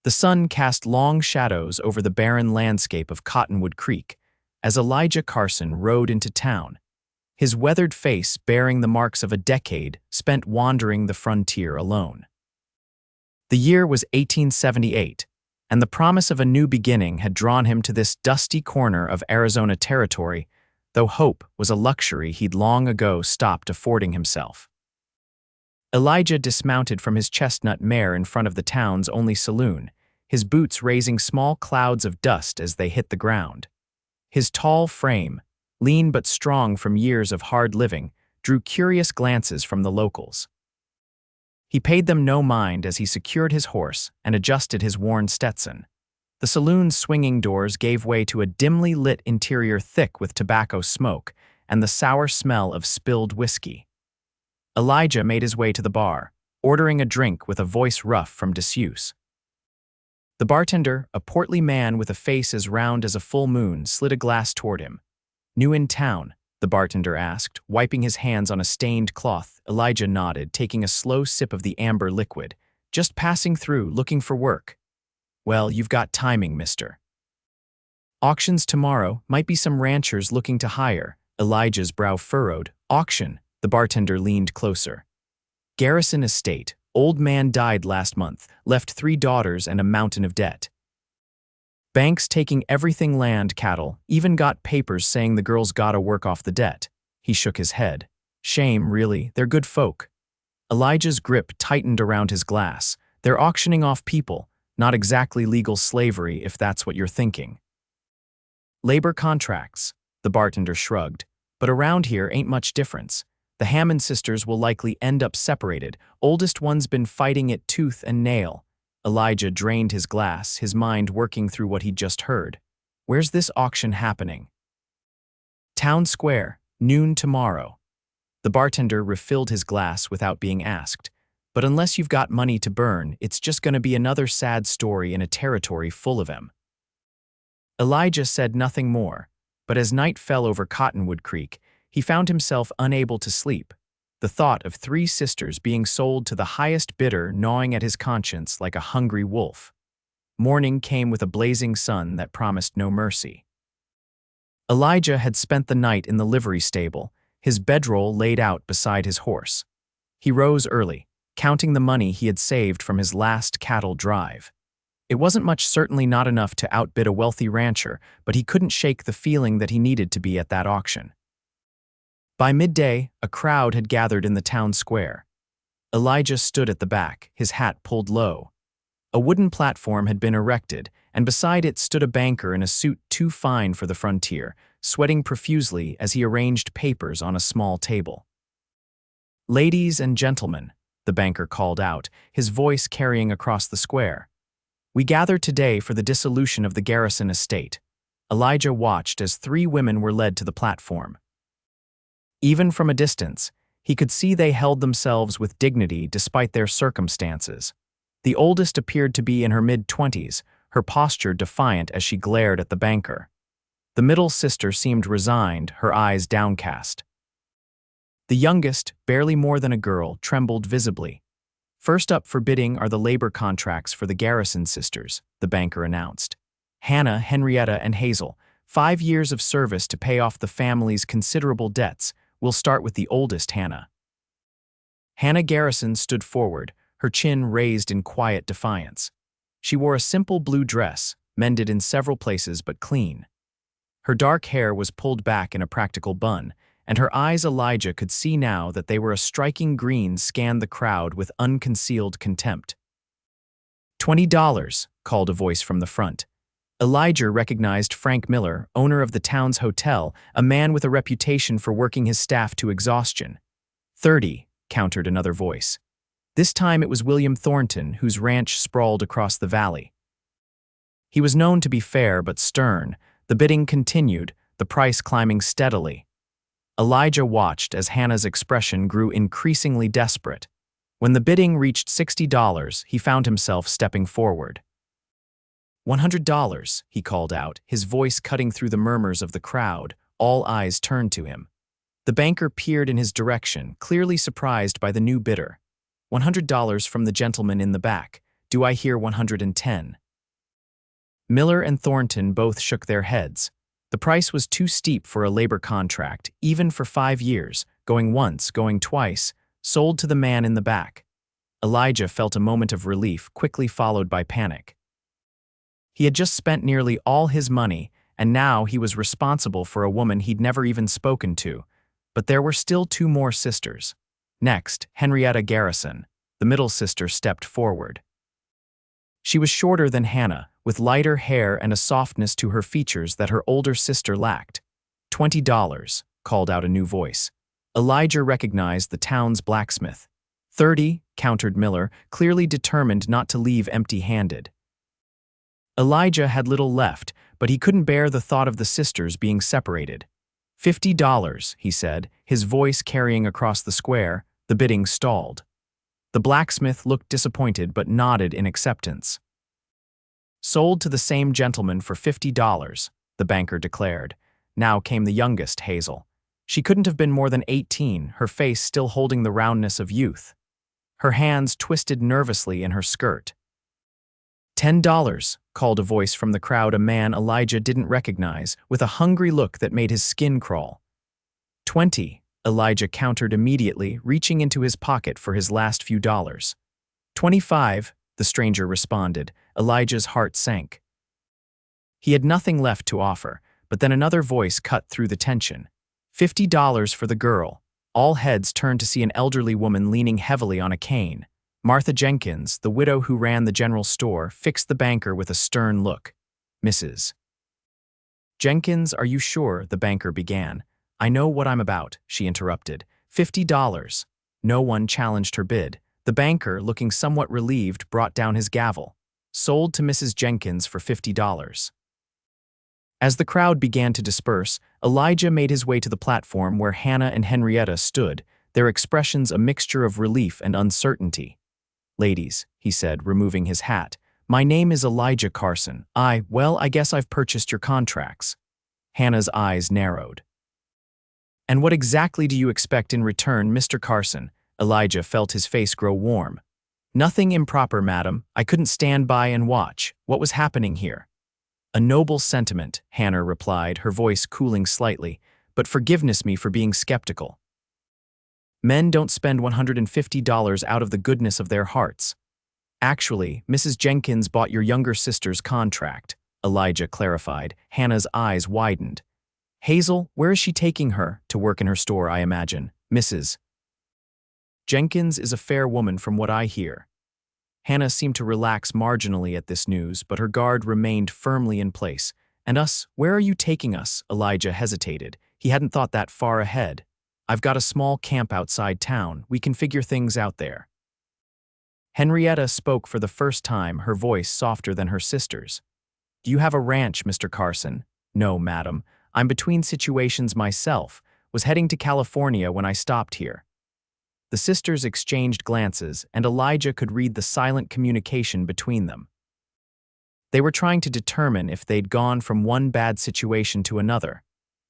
The sun cast long shadows over the barren landscape of Cottonwood Creek as Elijah Carson rode into town, his weathered face bearing the marks of a decade spent wandering the frontier alone. The year was 1878, and the promise of a new beginning had drawn him to this dusty corner of Arizona territory, though hope was a luxury he'd long ago stopped affording himself. Elijah dismounted from his chestnut mare in front of the town's only saloon, his boots raising small clouds of dust as they hit the ground. His tall frame, lean but strong from years of hard living, drew curious glances from the locals. He paid them no mind as he secured his horse and adjusted his worn Stetson. The saloon's swinging doors gave way to a dimly lit interior thick with tobacco smoke and the sour smell of spilled whiskey. Elijah made his way to the bar, ordering a drink with a voice rough from disuse. The bartender, a portly man with a face as round as a full moon, slid a glass toward him. "New in town?" the bartender asked, wiping his hands on a stained cloth. Elijah nodded, taking a slow sip of the amber liquid. "Just passing through, looking for work." "Well, you've got timing, mister. Auctions tomorrow, might be some ranchers looking to hire." Elijah's brow furrowed. "Auction?" The bartender leaned closer. "Garrison estate. Old man died last month, left 3 daughters and a mountain of debt. Banks taking everything, land, cattle, even got papers saying the girls gotta work off the debt." He shook his head. "Shame, really, they're good folk." Elijah's grip tightened around his glass. "They're auctioning off people, not exactly legal slavery if that's what you're thinking." "Labor contracts," the bartender shrugged. "But around here ain't much difference. The Hammond sisters will likely end up separated. Oldest one's been fighting it tooth and nail." Elijah drained his glass, his mind working through what he'd just heard. "Where's this auction happening?" "Town Square, noon tomorrow." The bartender refilled his glass without being asked. "But unless you've got money to burn, it's just gonna be another sad story in a territory full of them." Elijah said nothing more, but as night fell over Cottonwood Creek, he found himself unable to sleep. The thought of 3 sisters being sold to the highest bidder gnawing at his conscience like a hungry wolf. Morning came with a blazing sun that promised no mercy. Elijah had spent the night in the livery stable, his bedroll laid out beside his horse. He rose early, counting the money he had saved from his last cattle drive. It wasn't much, certainly not enough to outbid a wealthy rancher, but he couldn't shake the feeling that he needed to be at that auction. By midday, a crowd had gathered in the town square. Elijah stood at the back, his hat pulled low. A wooden platform had been erected, and beside it stood a banker in a suit too fine for the frontier, sweating profusely as he arranged papers on a small table. "Ladies and gentlemen," the banker called out, his voice carrying across the square. "We gather today for the dissolution of the Garrison estate." Elijah watched as 3 women were led to the platform. Even from a distance, he could see they held themselves with dignity despite their circumstances. The oldest appeared to be in her mid-20s, her posture defiant as she glared at the banker. The middle sister seemed resigned, her eyes downcast. The youngest, barely more than a girl, trembled visibly. "First up for bidding are the labor contracts for the Garrison sisters," the banker announced. "Hannah, Henrietta, and Hazel, 5 years of service to pay off the family's considerable debts. We'll start with the oldest, Hannah." Hannah Garrison stood forward, her chin raised in quiet defiance. She wore a simple blue dress, mended in several places but clean. Her dark hair was pulled back in a practical bun, and her eyes, Elijah could see now that they were a striking green, scanned the crowd with unconcealed contempt. "$20, called a voice from the front. Elijah recognized Frank Miller, owner of the town's hotel, a man with a reputation for working his staff to exhaustion. "30, countered another voice. This time it was William Thornton, whose ranch sprawled across the valley. He was known to be fair but stern. The bidding continued, the price climbing steadily. Elijah watched as Hannah's expression grew increasingly desperate. When the bidding reached $60, he found himself stepping forward. $100, he called out, his voice cutting through the murmurs of the crowd. All eyes turned to him. The banker peered in his direction, clearly surprised by the new bidder. $100 from the gentleman in the back. Do I hear 110? Miller and Thornton both shook their heads. The price was too steep for a labor contract, even for 5 years, going once, going twice, sold to the man in the back. Elijah felt a moment of relief, quickly followed by panic. He had just spent nearly all his money, and now he was responsible for a woman he'd never even spoken to. But there were still 2 more sisters. Next, Henrietta Garrison, the middle sister, stepped forward. She was shorter than Hannah, with lighter hair and a softness to her features that her older sister lacked. $20, called out a new voice. Elijah recognized the town's blacksmith. 30, countered Miller, clearly determined not to leave empty-handed. Elijah had little left, but he couldn't bear the thought of the sisters being separated. $50, he said, his voice carrying across the square. The bidding stalled. The blacksmith looked disappointed but nodded in acceptance. Sold to the same gentleman for $50, the banker declared. Now came the youngest, Hazel. She couldn't have been more than 18, her face still holding the roundness of youth. Her hands twisted nervously in her skirt. $10, called a voice from the crowd, a man Elijah didn't recognize, with a hungry look that made his skin crawl. $20, Elijah countered immediately, reaching into his pocket for his last few dollars. $25, the stranger responded. Elijah's heart sank. He had nothing left to offer, but then another voice cut through the tension. $50 for the girl. All heads turned to see an elderly woman leaning heavily on a cane. Martha Jenkins, the widow who ran the general store, fixed the banker with a stern look. Mrs. Jenkins, are you sure? The banker began. I know what I'm about, she interrupted. $50. No one challenged her bid. The banker, looking somewhat relieved, brought down his gavel. Sold to Mrs. Jenkins for $50. As the crowd began to disperse, Elijah made his way to the platform where Hannah and Henrietta stood, their expressions a mixture of relief and uncertainty. Ladies, he said, removing his hat, my name is Elijah Carson. I guess I've purchased your contracts. Hannah's eyes narrowed. And what exactly do you expect in return, Mr. Carson? Elijah felt his face grow warm. Nothing improper, madam. I couldn't stand by and watch. What was happening here? A noble sentiment, Hannah replied, her voice cooling slightly, but forgiveness me for being skeptical. Men don't spend $150 out of the goodness of their hearts. Actually, Mrs. Jenkins bought your younger sister's contract, Elijah clarified. Hannah's eyes widened. Hazel, where is she taking her? To work in her store, I imagine. Mrs. Jenkins is a fair woman from what I hear. Hannah seemed to relax marginally at this news, but her guard remained firmly in place. And us, where are you taking us? Elijah hesitated. He hadn't thought that far ahead. I've got a small camp outside town. We can figure things out there. Henrietta spoke for the first time, her voice softer than her sister's. Do you have a ranch, Mr. Carson? No, madam. I'm between situations myself. Was heading to California when I stopped here. The sisters exchanged glances, and Elijah could read the silent communication between them. They were trying to determine if they'd gone from one bad situation to another.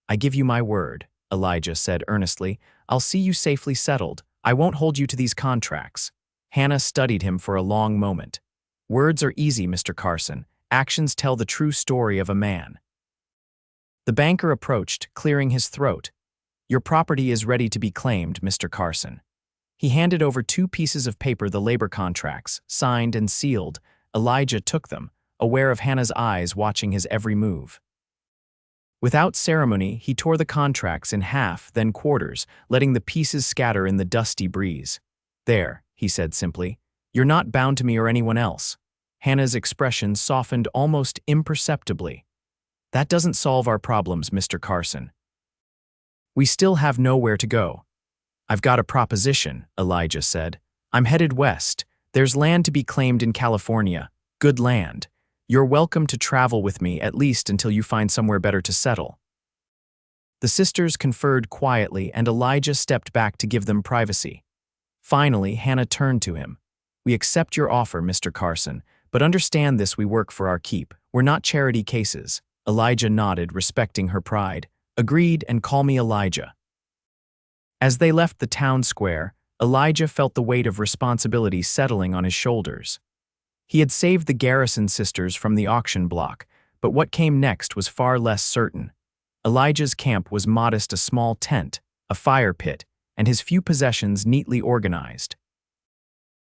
I give you my word, Elijah said earnestly. I'll see you safely settled. I won't hold you to these contracts. Hannah studied him for a long moment. Words are easy, Mr. Carson. Actions tell the true story of a man. The banker approached, clearing his throat. Your property is ready to be claimed, Mr. Carson. He handed over 2 pieces of paper, the labor contracts, signed and sealed. Elijah took them, aware of Hannah's eyes watching his every move. Without ceremony, he tore the contracts in half, then quarters, letting the pieces scatter in the dusty breeze. There, he said simply. You're not bound to me or anyone else. Hannah's expression softened almost imperceptibly. That doesn't solve our problems, Mr. Carson. We still have nowhere to go. I've got a proposition, Elijah said. I'm headed west. There's land to be claimed in California. Good land. You're welcome to travel with me, at least until you find somewhere better to settle. The sisters conferred quietly, and Elijah stepped back to give them privacy. Finally, Hannah turned to him. We accept your offer, Mr. Carson, but understand this: we work for our keep. We're not charity cases. Elijah nodded, respecting her pride. Agreed, and call me Elijah. As they left the town square, Elijah felt the weight of responsibility settling on his shoulders. He had saved the Garrison sisters from the auction block, but what came next was far less certain. Elijah's camp was modest, a small tent, a fire pit, and his few possessions neatly organized.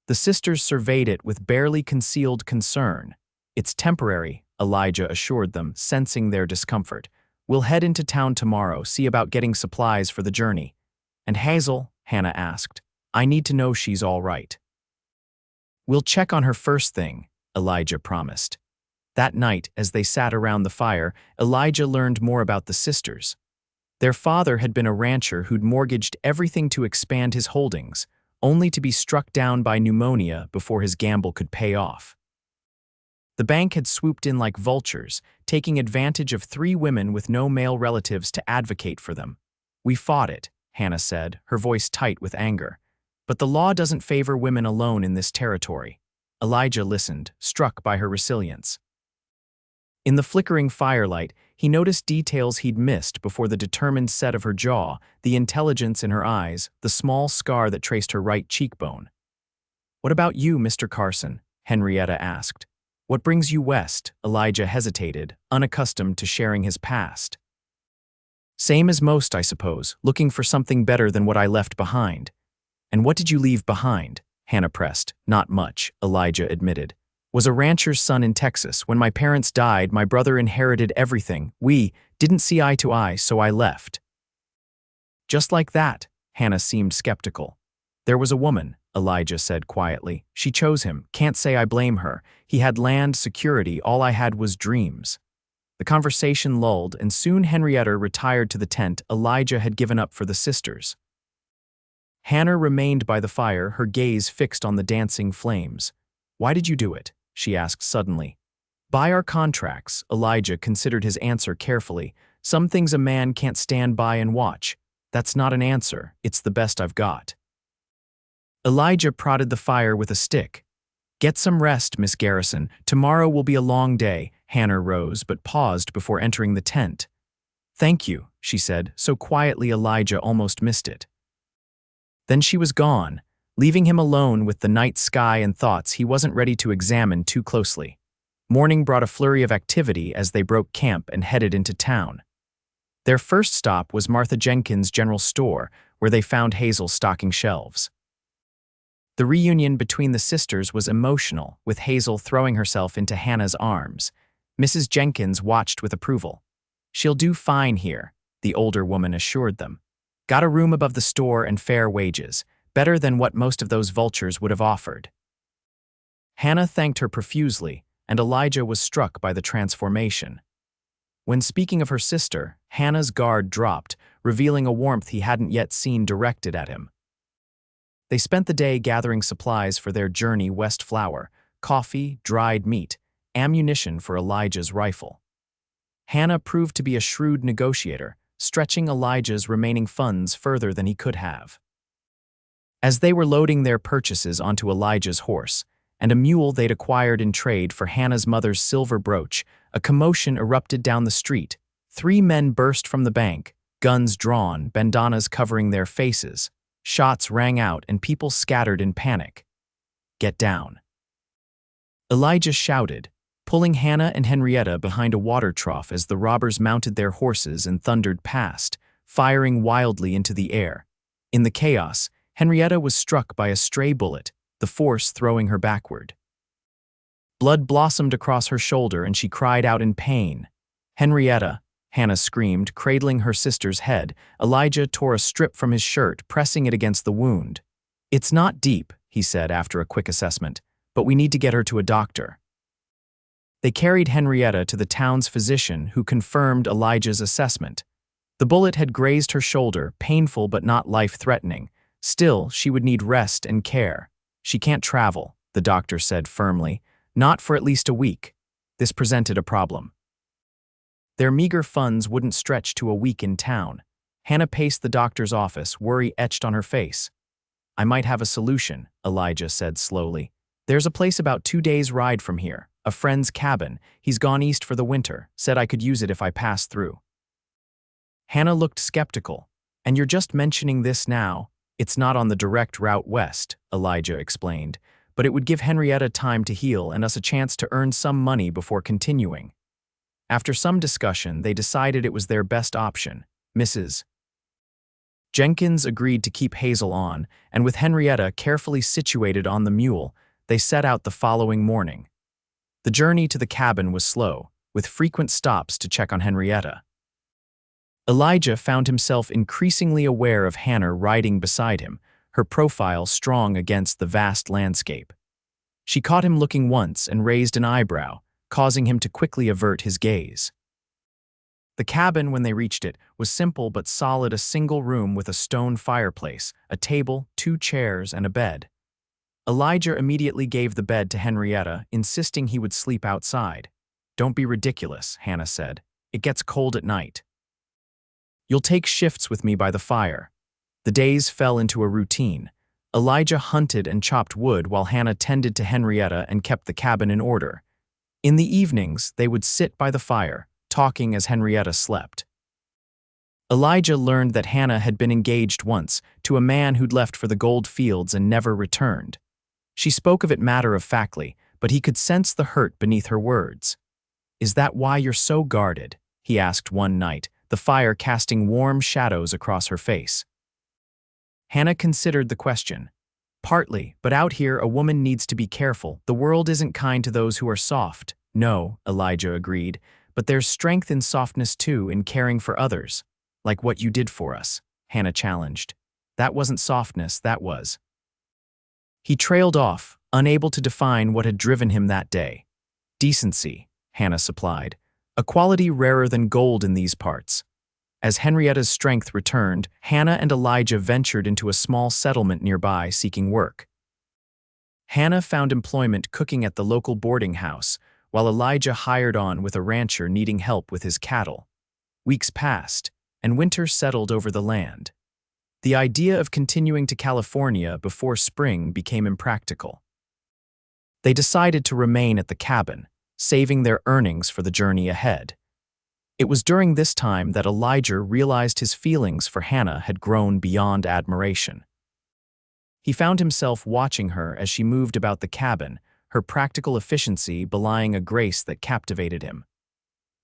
The sisters surveyed it with barely concealed concern. "It's temporary," Elijah assured them, sensing their discomfort. "We'll head into town tomorrow, see about getting supplies for the journey." "And Hazel?" Hannah asked. "I need to know she's all right." "We'll check on her first thing," Elijah promised. That night, as they sat around the fire, Elijah learned more about the sisters. Their father had been a rancher who'd mortgaged everything to expand his holdings, only to be struck down by pneumonia before his gamble could pay off. The bank had swooped in like vultures, taking advantage of 3 women with no male relatives to advocate for them. "We fought it," Hannah said, her voice tight with anger. "But the law doesn't favor women alone in this territory." Elijah listened, struck by her resilience. In the flickering firelight, he noticed details he'd missed before: the determined set of her jaw, the intelligence in her eyes, the small scar that traced her right cheekbone. "What about you, Mr. Carson?" Henrietta asked. "What brings you west?" Elijah hesitated, unaccustomed to sharing his past. "Same as most, I suppose, looking for something better than what I left behind." "And what did you leave behind?" Hannah pressed. "Not much," Elijah admitted. "Was a rancher's son in Texas. When my parents died, my brother inherited everything. We didn't see eye to eye, so I left." "Just like that?" Hannah seemed skeptical. "There was a woman," Elijah said quietly. "She chose him. Can't say I blame her. He had land, security. All I had was dreams." The conversation lulled, and soon Henrietta retired to the tent Elijah had given up for the sisters. Hannah remained by the fire, her gaze fixed on the dancing flames. "Why did you do it?" she asked suddenly. "By our contracts," Elijah considered his answer carefully. "Some things a man can't stand by and watch." "That's not an answer. It's the best I've got." Elijah prodded the fire with a stick. "Get some rest, Miss Garrison. Tomorrow will be a long day." Hannah rose, but paused before entering the tent. "Thank you," she said, so quietly Elijah almost missed it. Then she was gone, leaving him alone with the night sky and thoughts he wasn't ready to examine too closely. Morning brought a flurry of activity as they broke camp and headed into town. Their first stop was Martha Jenkins' general store, where they found Hazel stocking shelves. The reunion between the sisters was emotional, with Hazel throwing herself into Hannah's arms. Mrs. Jenkins watched with approval. "She'll do fine here," the older woman assured them. "Got a room above the store and fair wages, better than what most of those vultures would have offered." Hannah thanked her profusely, and Elijah was struck by the transformation. When speaking of her sister, Hannah's guard dropped, revealing a warmth he hadn't yet seen directed at him. They spent the day gathering supplies for their journey west: flour, coffee, dried meat, ammunition for Elijah's rifle. Hannah proved to be a shrewd negotiator, stretching Elijah's remaining funds further than he could have. As they were loading their purchases onto Elijah's horse, and a mule they'd acquired in trade for Hannah's mother's silver brooch, a commotion erupted down the street. 3 men burst from the bank, guns drawn, bandanas covering their faces. Shots rang out and people scattered in panic. "Get down," Elijah shouted, pulling Hannah and Henrietta behind a water trough as the robbers mounted their horses and thundered past, firing wildly into the air. In the chaos, Henrietta was struck by a stray bullet, the force throwing her backward. Blood blossomed across her shoulder and she cried out in pain. "Henrietta!" Hannah screamed, cradling her sister's head. Elijah tore a strip from his shirt, pressing it against the wound. "It's not deep," he said after a quick assessment, "but we need to get her to a doctor." They carried Henrietta to the town's physician, who confirmed Elijah's assessment. The bullet had grazed her shoulder, painful but not life-threatening. Still, she would need rest and care. "She can't travel," the doctor said firmly. "Not for at least a week." This presented a problem. Their meager funds wouldn't stretch to a week in town. Hannah paced the doctor's office, worry etched on her face. "I might have a solution," Elijah said slowly. "There's a place about 2 days' ride from here, a friend's cabin. He's gone east for the winter, said I could use it if I passed through." Hannah looked skeptical. "And you're just mentioning this now?" "It's not on the direct route west," Elijah explained, but it would give Henrietta time to heal and us a chance to earn some money before continuing. After some discussion, they decided it was their best option. Mrs. Jenkins agreed to keep Hazel on, and with Henrietta carefully situated on the mule, they set out the following morning. The journey to the cabin was slow, with frequent stops to check on Henrietta. Elijah found himself increasingly aware of Hannah riding beside him, her profile strong against the vast landscape. She caught him looking once and raised an eyebrow, causing him to quickly avert his gaze. The cabin, when they reached it, was simple but solid, a single room with a stone fireplace, a table, 2 chairs, and a bed. Elijah immediately gave the bed to Henrietta, insisting he would sleep outside. "Don't be ridiculous," Hannah said. "It gets cold at night. You'll take shifts with me by the fire." The days fell into a routine. Elijah hunted and chopped wood while Hannah tended to Henrietta and kept the cabin in order. In the evenings, they would sit by the fire, talking as Henrietta slept. Elijah learned that Hannah had been engaged once to a man who'd left for the gold fields and never returned. She spoke of it matter-of-factly, but he could sense the hurt beneath her words. "Is that why you're so guarded?" he asked one night, the fire casting warm shadows across her face. Hannah considered the question. "Partly, but out here a woman needs to be careful. The world isn't kind to those who are soft." "No," Elijah agreed, "but there's strength in softness too, in caring for others. Like what you did for us," Hannah challenged. "That wasn't softness, that was." He trailed off, unable to define what had driven him that day. "Decency," Hannah supplied, "a quality rarer than gold in these parts." As Henrietta's strength returned, Hannah and Elijah ventured into a small settlement nearby seeking work. Hannah found employment cooking at the local boarding house, while Elijah hired on with a rancher needing help with his cattle. Weeks passed, and winter settled over the land. The idea of continuing to California before spring became impractical. They decided to remain at the cabin, saving their earnings for the journey ahead. It was during this time that Elijah realized his feelings for Hannah had grown beyond admiration. He found himself watching her as she moved about the cabin, her practical efficiency belying a grace that captivated him.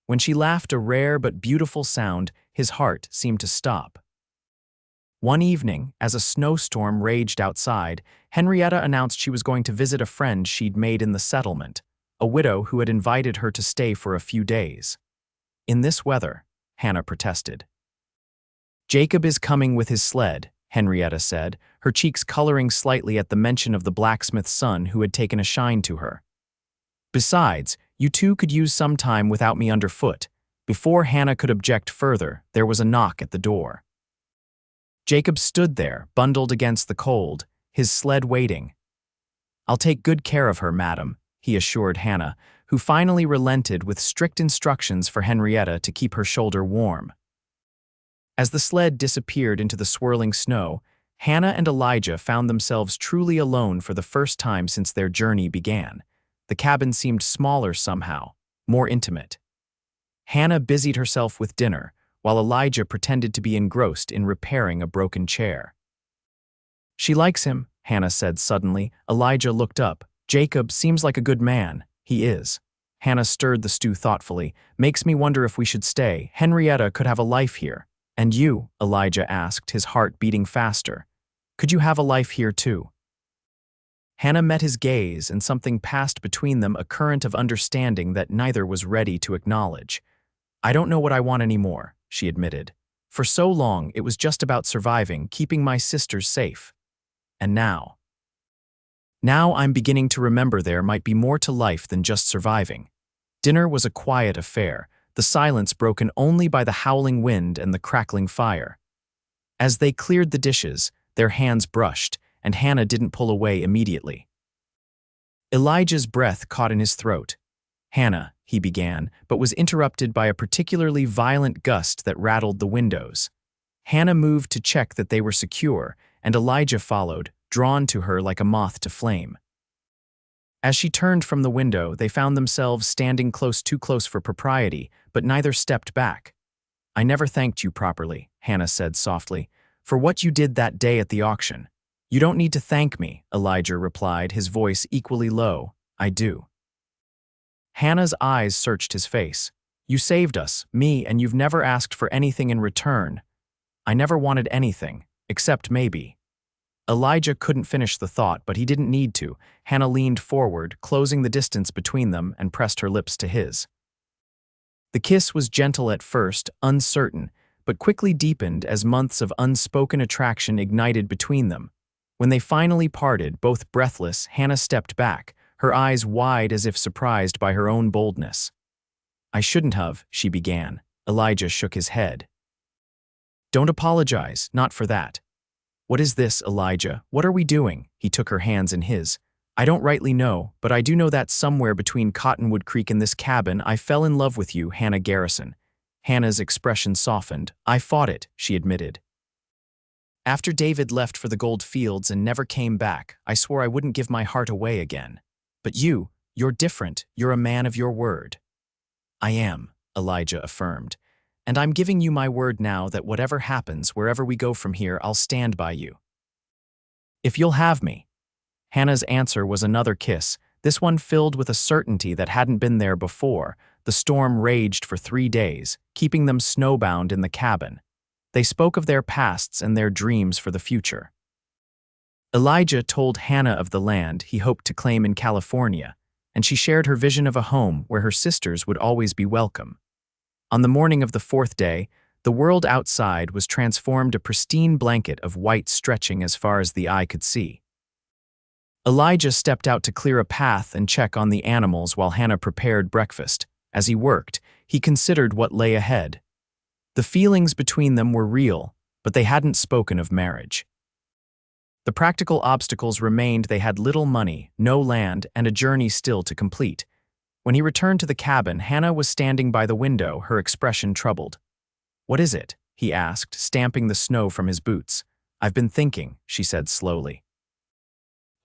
When she laughed a rare but beautiful sound, his heart seemed to stop. One evening, as a snowstorm raged outside, Henrietta announced she was going to visit a friend she'd made in the settlement, a widow who had invited her to stay for a few days. "In this weather," Hannah protested. "Jacob is coming with his sled," Henrietta said, her cheeks coloring slightly at the mention of the blacksmith's son who had taken a shine to her. "Besides, you two could use some time without me underfoot." Before Hannah could object further, there was a knock at the door. Jacob stood there, bundled against the cold, his sled waiting. "I'll take good care of her, madam," he assured Hannah, who finally relented with strict instructions for Henrietta to keep her shoulder warm. As the sled disappeared into the swirling snow, Hannah and Elijah found themselves truly alone for the first time since their journey began. The cabin seemed smaller somehow, more intimate. Hannah busied herself with dinner, while Elijah pretended to be engrossed in repairing a broken chair. "She likes him," Hannah said suddenly. Elijah looked up. "Jacob seems like a good man." "He is." Hannah stirred the stew thoughtfully. "Makes me wonder if we should stay. Henrietta could have a life here." "And you?" Elijah asked, his heart beating faster. "Could you have a life here too?" Hannah met his gaze, and something passed between them, a current of understanding that neither was ready to acknowledge. "I don't know what I want anymore," she admitted. "For so long, it was just about surviving, keeping my sisters safe. And now I'm beginning to remember there might be more to life than just surviving." Dinner was a quiet affair, the silence broken only by the howling wind and the crackling fire. As they cleared the dishes, their hands brushed, and Hannah didn't pull away immediately. Elijah's breath caught in his throat. "Hannah," he began, but was interrupted by a particularly violent gust that rattled the windows. Hannah moved to check that they were secure, and Elijah followed, drawn to her like a moth to flame. As she turned from the window, they found themselves standing too close for propriety, but neither stepped back. "I never thanked you properly," Hannah said softly, "for what you did that day at the auction. "You don't need to thank me," Elijah replied, his voice equally low. "I do." Hannah's eyes searched his face. "You saved us, me, and you've never asked for anything in return." "I never wanted anything, except maybe." Elijah couldn't finish the thought, but he didn't need to. Hannah leaned forward, closing the distance between them, and pressed her lips to his. The kiss was gentle at first, uncertain, but quickly deepened as months of unspoken attraction ignited between them. When they finally parted, both breathless, Hannah stepped back, her eyes wide as if surprised by her own boldness. "I shouldn't have," she began. Elijah shook his head. "Don't apologize, not for that." "What is this, Elijah? What are we doing?" He took her hands in his. "I don't rightly know, but I do know that somewhere between Cottonwood Creek and this cabin I fell in love with you, Hannah Garrison." Hannah's expression softened. "I fought it," she admitted. "After David left for the gold fields and never came back, I swore I wouldn't give my heart away again. But you're different. You're a man of your word." "I am," Elijah affirmed. "And I'm giving you my word now that whatever happens, wherever we go from here, I'll stand by you. If you'll have me." Hannah's answer was another kiss, this one filled with a certainty that hadn't been there before. The storm raged for 3 days, keeping them snowbound in the cabin. They spoke of their pasts and their dreams for the future. Elijah told Hannah of the land he hoped to claim in California, and she shared her vision of a home where her sisters would always be welcome. On the morning of the 4th day, the world outside was transformed a pristine blanket of white stretching as far as the eye could see. Elijah stepped out to clear a path and check on the animals while Hannah prepared breakfast. As he worked, he considered what lay ahead. The feelings between them were real, but they hadn't spoken of marriage. The practical obstacles remained. They had little money, no land, and a journey still to complete. When he returned to the cabin, Hannah was standing by the window, her expression troubled. "What is it?" he asked, stamping the snow from his boots. "I've been thinking," she said slowly.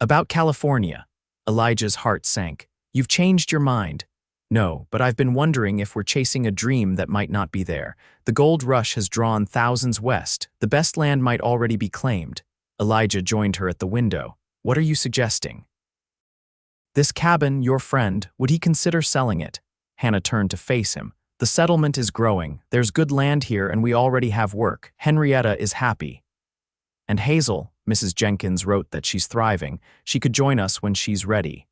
"About California." Elijah's heart sank. "You've changed your mind." "No, but I've been wondering if we're chasing a dream that might not be there. The gold rush has drawn thousands west. The best land might already be claimed." Elijah joined her at the window. "What are you suggesting?" "This cabin, your friend, would he consider selling it?" Hannah turned to face him. "The settlement is growing. There's good land here and we already have work. Henrietta is happy. And Hazel," Mrs. Jenkins wrote that she's thriving. "She could join us when she's ready."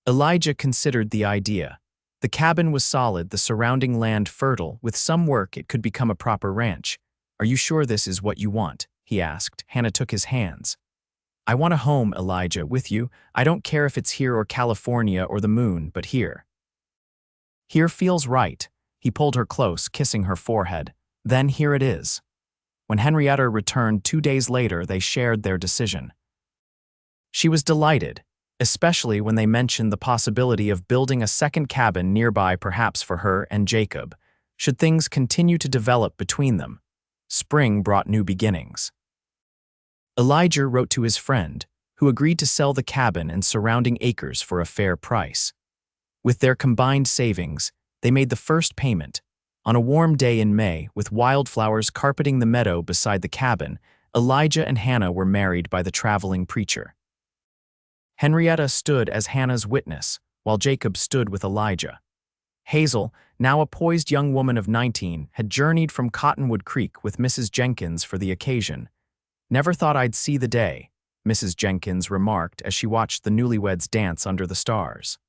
Elijah considered the idea. The cabin was solid, the surrounding land fertile. With some work, it could become a proper ranch. "Are you sure this is what you want?" he asked. Hannah took his hands. "I want a home, Elijah, with you. I don't care if it's here or California or the moon, but here. Here feels right." He pulled her close, kissing her forehead. "Then here it is." When Henrietta returned 2 days later, they shared their decision. She was delighted, especially when they mentioned the possibility of building a second cabin nearby, perhaps for her and Jacob, should things continue to develop between them. Spring brought new beginnings. Elijah wrote to his friend, who agreed to sell the cabin and surrounding acres for a fair price. With their combined savings, they made the first payment. On a warm day in May, with wildflowers carpeting the meadow beside the cabin, Elijah and Hannah were married by the traveling preacher. Henrietta stood as Hannah's witness, while Jacob stood with Elijah. Hazel, now a poised young woman of 19, had journeyed from Cottonwood Creek with Mrs. Jenkins for the occasion. "Never thought I'd see the day," Mrs. Jenkins remarked as she watched the newlyweds dance under the stars.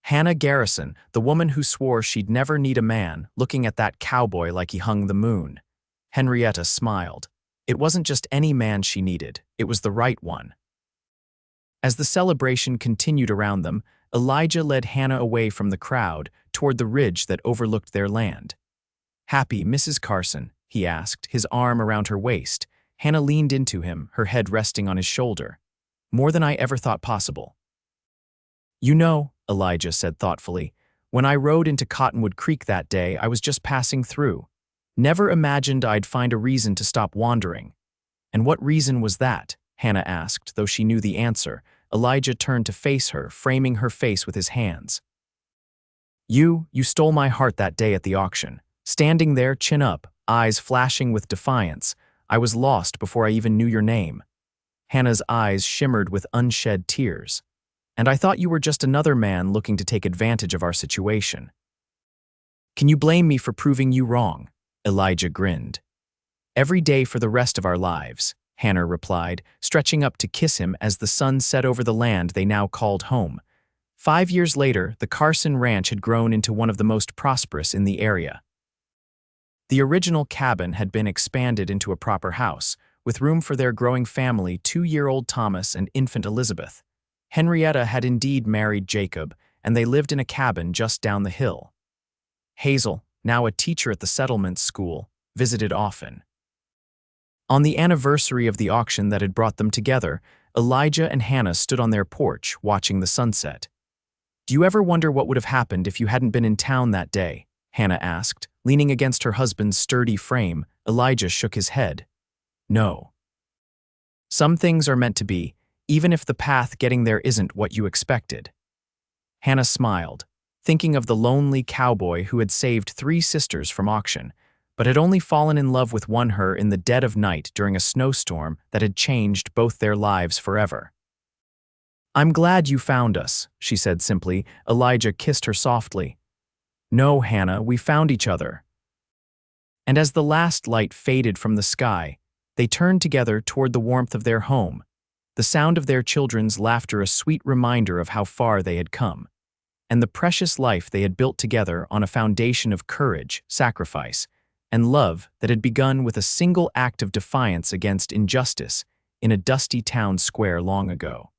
Hannah Garrison, the woman who swore she'd never need a man, looking at that cowboy like he hung the moon. Henrietta smiled. It wasn't just any man she needed, it was the right one. As the celebration continued around them, Elijah led Hannah away from the crowd, toward the ridge that overlooked their land. "Happy, Mrs. Carson?" he asked, his arm around her waist. Hannah leaned into him, her head resting on his shoulder. "More than I ever thought possible." "You know," Elijah said thoughtfully, "when I rode into Cottonwood Creek that day, I was just passing through. Never imagined I'd find a reason to stop wandering." "And what reason was that?" Hannah asked, though she knew the answer. Elijah turned to face her, framing her face with his hands. You stole my heart that day at the auction. Standing there, chin up, eyes flashing with defiance, I was lost before I even knew your name." Hannah's eyes shimmered with unshed tears. "And I thought you were just another man looking to take advantage of our situation." "Can you blame me for proving you wrong?" Elijah grinned. "Every day for the rest of our lives," Hannah replied, stretching up to kiss him as the sun set over the land they now called home. 5 years later, the Carson ranch had grown into one of the most prosperous in the area. The original cabin had been expanded into a proper house, with room for their growing family, 2-year-old Thomas and infant Elizabeth. Henrietta had indeed married Jacob, and they lived in a cabin just down the hill. Hazel, now a teacher at the settlement school, visited often. On the anniversary of the auction that had brought them together, Elijah and Hannah stood on their porch watching the sunset. "Do you ever wonder what would have happened if you hadn't been in town that day?" Hannah asked. Leaning against her husband's sturdy frame, Elijah shook his head. "No. Some things are meant to be, even if the path getting there isn't what you expected." Hannah smiled, thinking of the lonely cowboy who had saved 3 sisters from auction, but had only fallen in love with one her in the dead of night during a snowstorm that had changed both their lives forever. "I'm glad you found us," she said simply. Elijah kissed her softly. "No, Hannah, we found each other." And as the last light faded from the sky, they turned together toward the warmth of their home, the sound of their children's laughter a sweet reminder of how far they had come, and the precious life they had built together on a foundation of courage, sacrifice, and love that had begun with a single act of defiance against injustice in a dusty town square long ago.